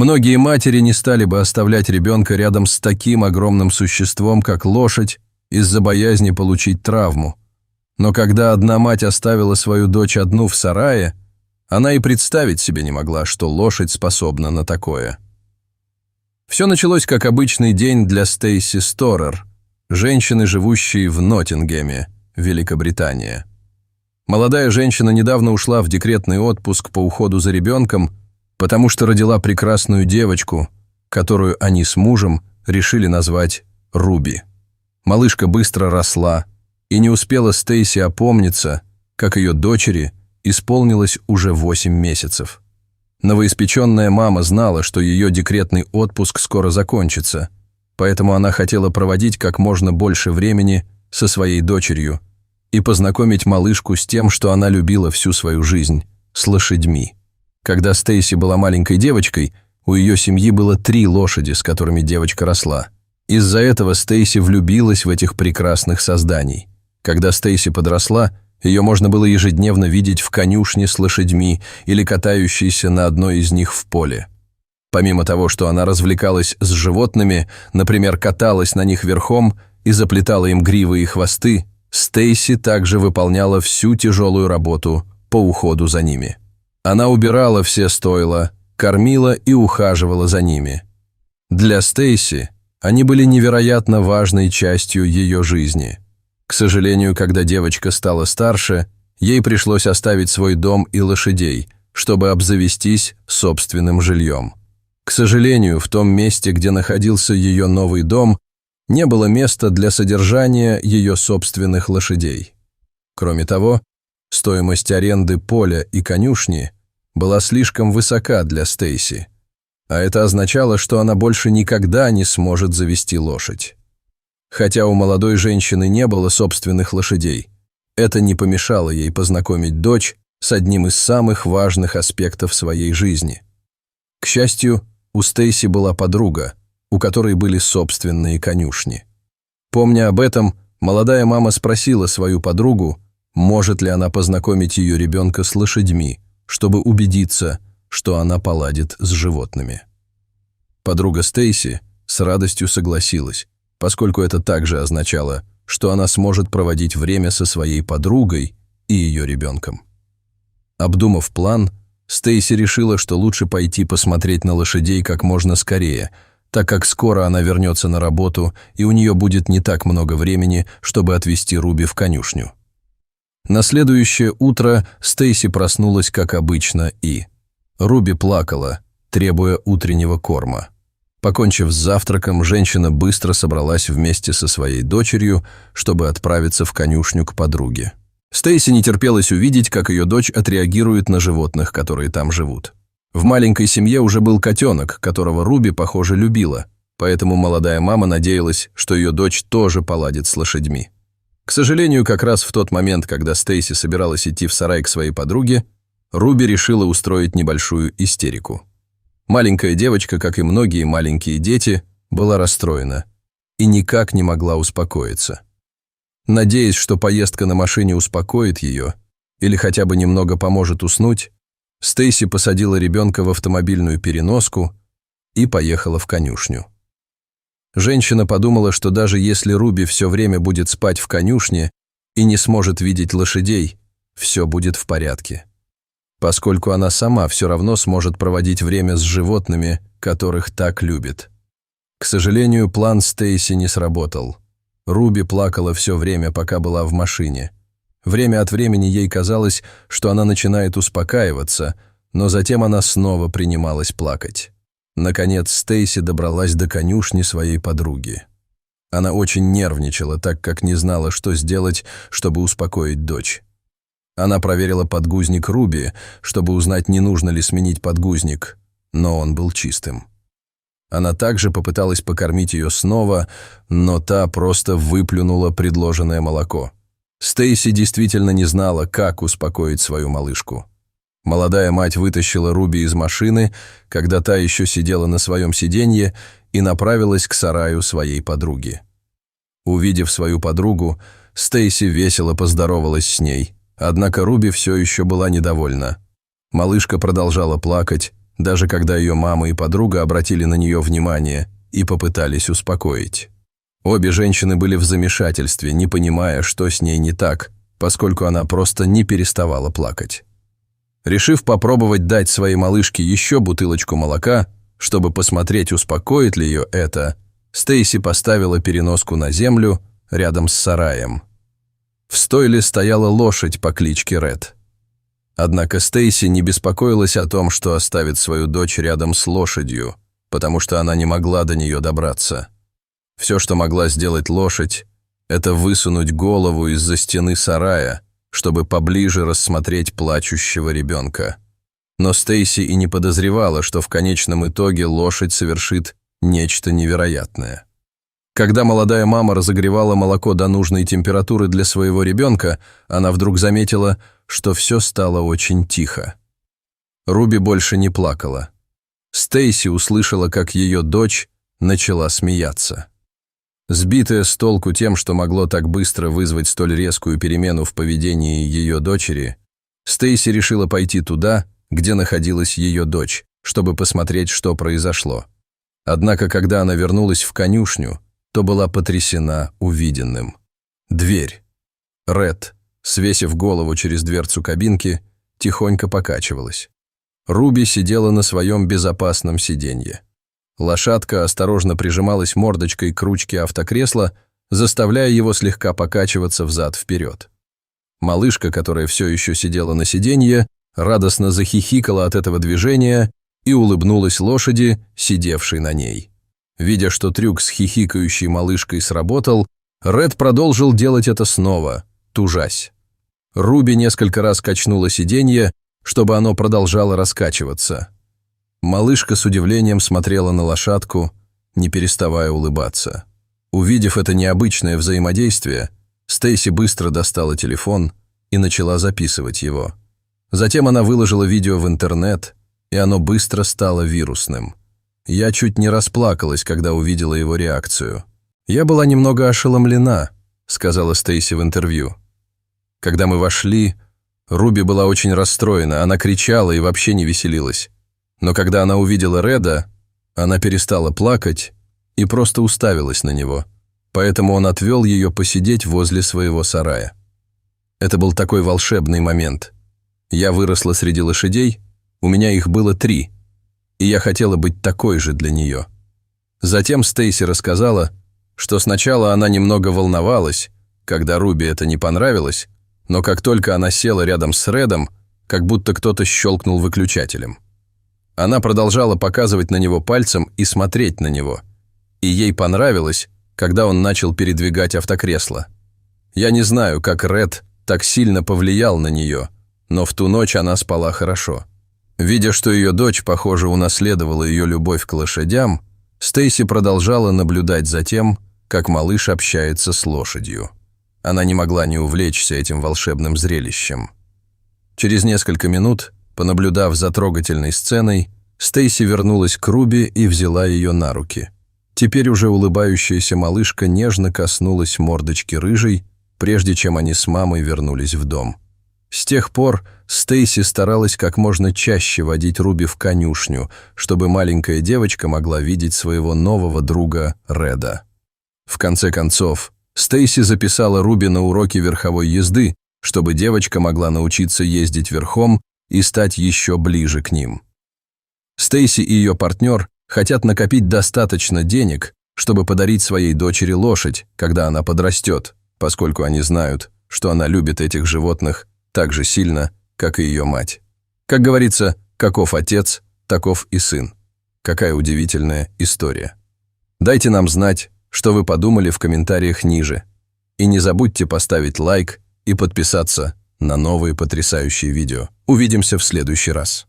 Многие матери не стали бы оставлять ребенка рядом с таким огромным существом, как лошадь, из-за боязни получить травму. Но когда одна мать оставила свою дочь одну в сарае, она и представить себе не могла, что лошадь способна на такое. Все началось как обычный день для Стейси Сторер, женщины, живущей в Ноттингеме, Великобритания. Молодая женщина недавно ушла в декретный отпуск по уходу за ребенком, потому что родила прекрасную девочку, которую они с мужем решили назвать Руби. Малышка быстро росла, и не успела Стейси опомниться, как ее дочери исполнилось уже 8 месяцев. Новоиспеченная мама знала, что ее декретный отпуск скоро закончится, поэтому она хотела проводить как можно больше времени со своей дочерью и познакомить малышку с тем, что она любила всю свою жизнь – с лошадьми. Когда Стейси была маленькой девочкой, у ее семьи было 3 лошади, с которыми девочка росла. Из-за этого Стейси влюбилась в этих прекрасных созданий. Когда Стейси подросла, ее можно было ежедневно видеть в конюшне с лошадьми или катающейся на одной из них в поле. Помимо того, что она развлекалась с животными, например, каталась на них верхом и заплетала им гривы и хвосты, Стейси также выполняла всю тяжелую работу по уходу за ними. Она убирала все стойла, кормила и ухаживала за ними. Для Стейси они были невероятно важной частью ее жизни. К сожалению, когда девочка стала старше, ей пришлось оставить свой дом и лошадей, чтобы обзавестись собственным жильем. К сожалению, в том месте, где находился ее новый дом, не было места для содержания ее собственных лошадей. Кроме того, стоимость аренды поля и конюшни была слишком высока для Стейси, а это означало, что она больше никогда не сможет завести лошадь. Хотя у молодой женщины не было собственных лошадей, это не помешало ей познакомить дочь с одним из самых важных аспектов своей жизни. К счастью, у Стейси была подруга, у которой были собственные конюшни. Помня об этом, молодая мама спросила свою подругу, может ли она познакомить ее ребенка с лошадьми, чтобы убедиться, что она поладит с животными. Подруга Стейси с радостью согласилась, поскольку это также означало, что она сможет проводить время со своей подругой и ее ребенком. Обдумав план, Стейси решила, что лучше пойти посмотреть на лошадей как можно скорее, так как скоро она вернется на работу, и у нее будет не так много времени, чтобы отвезти Руби в конюшню. На следующее утро Стейси проснулась, как обычно, и Руби плакала, требуя утреннего корма. Покончив с завтраком, женщина быстро собралась вместе со своей дочерью, чтобы отправиться в конюшню к подруге. Стейси не терпелось увидеть, как ее дочь отреагирует на животных, которые там живут. В маленькой семье уже был котенок, которого Руби, похоже, любила, поэтому молодая мама надеялась, что ее дочь тоже поладит с лошадьми. К сожалению, как раз в тот момент, когда Стейси собиралась идти в сарай к своей подруге, Руби решила устроить небольшую истерику. Маленькая девочка, как и многие маленькие дети, была расстроена и никак не могла успокоиться. Надеясь, что поездка на машине успокоит ее или хотя бы немного поможет уснуть, Стейси посадила ребенка в автомобильную переноску и поехала в конюшню. Женщина подумала, что даже если Руби все время будет спать в конюшне и не сможет видеть лошадей, все будет в порядке, поскольку она сама все равно сможет проводить время с животными, которых так любит. К сожалению, план Стейси не сработал. Руби плакала все время, пока была в машине. Время от времени ей казалось, что она начинает успокаиваться, но затем она снова принималась плакать. Наконец Стейси добралась до конюшни своей подруги. Она очень нервничала, так как не знала, что сделать, чтобы успокоить дочь. Она проверила подгузник Руби, чтобы узнать, не нужно ли сменить подгузник, но он был чистым. Она также попыталась покормить ее снова, но та просто выплюнула предложенное молоко. Стейси действительно не знала, как успокоить свою малышку. Молодая мать вытащила Руби из машины, когда та еще сидела на своем сиденье, и направилась к сараю своей подруги. Увидев свою подругу, Стейси весело поздоровалась с ней, однако Руби все еще была недовольна. Малышка продолжала плакать, даже когда ее мама и подруга обратили на нее внимание и попытались успокоить. Обе женщины были в замешательстве, не понимая, что с ней не так, поскольку она просто не переставала плакать. Решив попробовать дать своей малышке еще бутылочку молока, чтобы посмотреть, успокоит ли ее это, Стейси поставила переноску на землю рядом с сараем. В стойле стояла лошадь по кличке Ред. Однако Стейси не беспокоилась о том, что оставит свою дочь рядом с лошадью, потому что она не могла до нее добраться. Все, что могла сделать лошадь, это высунуть голову из-за стены сарая, чтобы поближе рассмотреть плачущего ребенка. Но Стейси и не подозревала, что в конечном итоге лошадь совершит нечто невероятное. Когда молодая мама разогревала молоко до нужной температуры для своего ребенка, она вдруг заметила, что все стало очень тихо. Руби больше не плакала. Стейси услышала, как ее дочь начала смеяться. Сбитая с толку тем, что могло так быстро вызвать столь резкую перемену в поведении ее дочери, Стейси решила пойти туда, где находилась ее дочь, чтобы посмотреть, что произошло. Однако, когда она вернулась в конюшню, то была потрясена увиденным. Дверь. Ред, свесив голову через дверцу кабинки, тихонько покачивалась. Руби сидела на своем безопасном сиденье. Лошадка осторожно прижималась мордочкой к ручке автокресла, заставляя его слегка покачиваться взад-вперед. Малышка, которая все еще сидела на сиденье, радостно захихикала от этого движения и улыбнулась лошади, сидевшей на ней. Видя, что трюк с хихикающей малышкой сработал, Ред продолжил делать это снова, тужась. Руби несколько раз качнула сиденье, чтобы оно продолжало раскачиваться. Малышка с удивлением смотрела на лошадку, не переставая улыбаться. Увидев это необычное взаимодействие, Стейси быстро достала телефон и начала записывать его. Затем она выложила видео в интернет, и оно быстро стало вирусным. Я чуть не расплакалась, когда увидела его реакцию. «Я была немного ошеломлена», — сказала Стейси в интервью. Когда мы вошли, Руби была очень расстроена, она кричала и вообще не веселилась. Но когда она увидела Реда, она перестала плакать и просто уставилась на него. Поэтому он отвел ее посидеть возле своего сарая. Это был такой волшебный момент. Я выросла среди лошадей, у меня их было 3, и я хотела быть такой же для нее. Затем Стейси рассказала, что сначала она немного волновалась, когда Руби это не понравилось, но как только она села рядом с Редом, как будто кто-то щелкнул выключателем. Она продолжала показывать на него пальцем и смотреть на него, и ей понравилось, когда он начал передвигать автокресло. Я не знаю, как Ред так сильно повлиял на нее, но в ту ночь она спала хорошо. Видя, что ее дочь, похоже, унаследовала ее любовь к лошадям, Стейси продолжала наблюдать за тем, как малыш общается с лошадью. Она не могла не увлечься этим волшебным зрелищем. Через несколько минут, понаблюдав за трогательной сценой, Стейси вернулась к Руби и взяла ее на руки. Теперь уже улыбающаяся малышка нежно коснулась мордочки рыжей, прежде чем они с мамой вернулись в дом. С тех пор Стейси старалась как можно чаще водить Руби в конюшню, чтобы маленькая девочка могла видеть своего нового друга Реда. В конце концов, Стейси записала Руби на уроки верховой езды, чтобы девочка могла научиться ездить верхом и стать еще ближе к ним. Стейси и ее партнер хотят накопить достаточно денег, чтобы подарить своей дочери лошадь, когда она подрастет, поскольку они знают, что она любит этих животных так же сильно, как и ее мать. Как говорится, каков отец, таков и сын. Какая удивительная история. Дайте нам знать, что вы подумали в комментариях ниже. И не забудьте поставить лайк и подписаться на новые потрясающие видео. Увидимся в следующий раз.